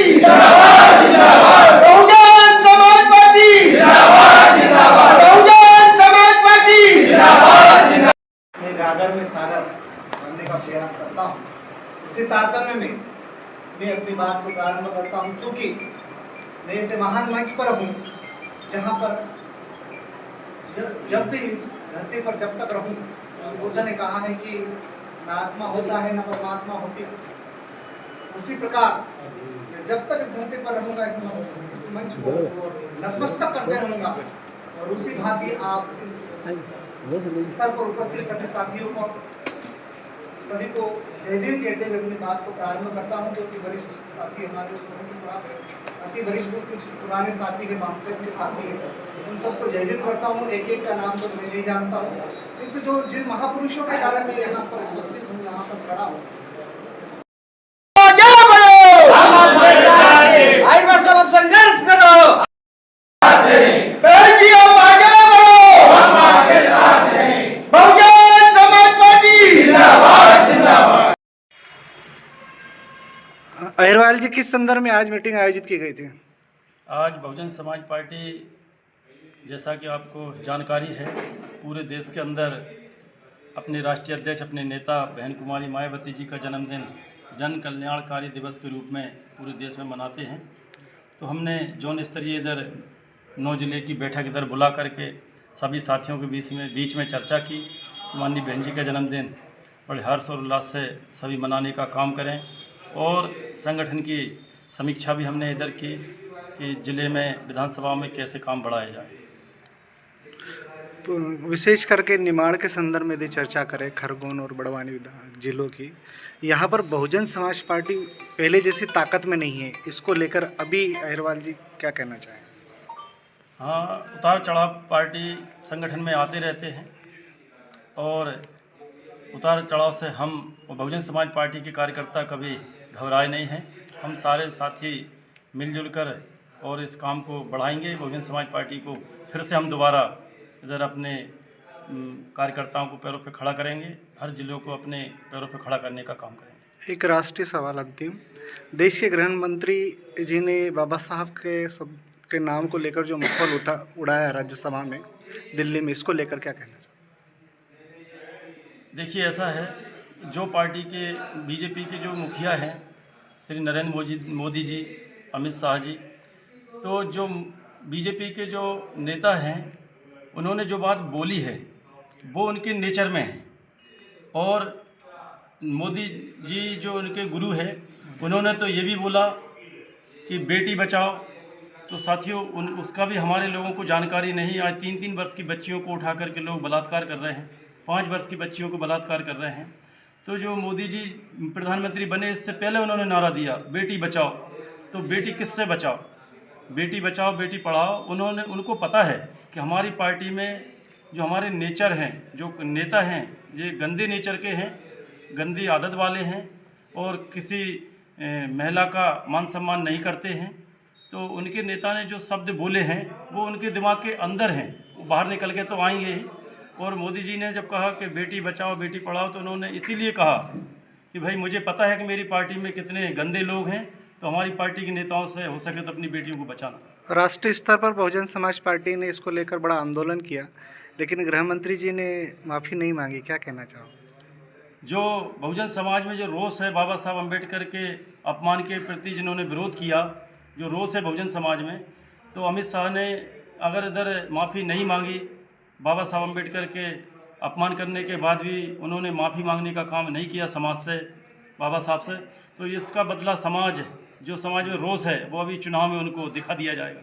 जिंदाबाद जिंदाबाद बहुजन समाज पार्टी जिंदाबाद जिंदाबाद बहुजन समाज पार्टी जिंदाबाद जिंदाबाद। मैं गागर में सागर करने का प्रयास करता हूँ। उसी तारतम्य में मैं अपनी बात को प्रारंभ करता हूँ, चूँकि मैं ऐसे महान मंच पर हूँ जहाँ पर जब भी इस धरती पर जब तक रहूँ, बुद्ध ने कहा है कि न आत्मा होता है न परमात्मा होती है। उसी प्रकार मैं जब तक इस धरती पर रहूँगा इस मंच को नतमस्तक करते रहूँगा। और उसी भांति आप इस स्तर पर उपस्थित सभी साथियों को सभी को जय भीम कहते हुए अपनी बात को प्रारंभ करता हूँ, क्योंकि वरिष्ठ साथी हमारे के साथ है, अति वरिष्ठ कुछ पुराने साथी है, मामसेब के साथी है, उन सबको जय भीम करता हूँ। एक एक का नाम तो मैं नहीं जानता हूँ, किंतु जो जिन महापुरुषों के कारण मैं यहाँ पर उपस्थित हूँ, यहाँ पर खड़ा हूँ, संघर्ष करो अहिरवाल जी, किस संदर्भ में आज मीटिंग आयोजित की गई थी? आज बहुजन समाज पार्टी, जैसा कि आपको जानकारी है, पूरे देश के अंदर अपने राष्ट्रीय अध्यक्ष, अपने नेता बहन कुमारी मायावती जी का जन्मदिन जन कल्याणकारी दिवस के रूप में पूरे देश में मनाते हैं। तो हमने जोन स्तरीय इधर 9 जिले की बैठक इधर बुला करके सभी साथियों के बीच में चर्चा की कि माननीय बहन जी का जन्मदिन बड़े हर्ष और उल्लास से सभी मनाने का काम करें। और संगठन की समीक्षा भी हमने इधर की कि ज़िले में विधानसभा में कैसे काम बढ़ाया जाए। तो विशेष करके निमाड़ के संदर्भ में यदि चर्चा करें, खरगोन और बड़वानी जिलों की, यहाँ पर बहुजन समाज पार्टी पहले जैसी ताकत में नहीं है, इसको लेकर अभी अहिरवाल जी क्या कहना चाहें? हाँ, उतार चढ़ाव पार्टी संगठन में आते रहते हैं और उतार चढ़ाव से हम बहुजन समाज पार्टी के कार्यकर्ता कभी घबराए नहीं हैं। हम सारे साथी मिलजुल कर और इस काम को बढ़ाएंगे। बहुजन समाज पार्टी को फिर से हम दोबारा इधर अपने कार्यकर्ताओं को पैरों पे खड़ा करेंगे, हर जिलों को अपने पैरों पे खड़ा करने का काम करेंगे। एक राष्ट्रीय सवाल अंतिम, देश के गृह मंत्री जी ने बाबा साहब के नाम को लेकर जो माहौल उड़ाया राज्यसभा में दिल्ली में, इसको लेकर क्या कहना चाहिए? देखिए, ऐसा है, जो पार्टी के बीजेपी के जो मुखिया हैं श्री नरेंद्र मोदी जी, अमित शाह जी, तो जो बीजेपी के जो नेता हैं उन्होंने जो बात बोली है वो उनके नेचर में है। और मोदी जी जो उनके गुरु हैं, उन्होंने तो ये भी बोला कि बेटी बचाओ। तो साथियों, उसका भी हमारे लोगों को जानकारी नहीं। आज 3-3 वर्ष की बच्चियों को उठा करके लोग बलात्कार कर रहे हैं, 5 वर्ष की बच्चियों को बलात्कार कर रहे हैं। तो जो मोदी जी प्रधानमंत्री बने, इससे पहले उन्होंने नारा दिया बेटी बचाओ। तो बेटी किससे बचाओ? बेटी बचाओ बेटी पढ़ाओ। उनको पता है कि हमारी पार्टी में जो हमारे नेचर हैं, जो नेता हैं, ये गंदे नेचर के हैं, गंदी आदत वाले हैं और किसी महिला का मान सम्मान नहीं करते हैं। तो उनके नेता ने जो शब्द बोले हैं वो उनके दिमाग के अंदर हैं, वो बाहर निकल के तो आएंगे ही। और मोदी जी ने जब कहा कि बेटी बचाओ बेटी पढ़ाओ, तो उन्होंने इसीलिए कहा कि भाई मुझे पता है कि मेरी पार्टी में कितने गंदे लोग हैं, तो हमारी पार्टी के नेताओं से हो सके तो अपनी बेटियों को बचाना। राष्ट्रीय स्तर पर बहुजन समाज पार्टी ने इसको लेकर बड़ा आंदोलन किया, लेकिन गृह मंत्री जी ने माफ़ी नहीं मांगी, क्या कहना चाहो? जो बहुजन समाज में जो रोष है बाबा साहब अम्बेडकर के अपमान के प्रति जिन्होंने विरोध किया, जो रोष है बहुजन समाज में, तो अमित शाह ने अगर इधर माफ़ी नहीं मांगी, बाबा साहब अम्बेडकर के अपमान करने के बाद भी उन्होंने माफ़ी मांगने का काम नहीं किया समाज से, बाबा साहब से, तो इसका बदला समाज, जो समाज में रोष है, वो अभी चुनाव में उनको दिखा दिया जाएगा।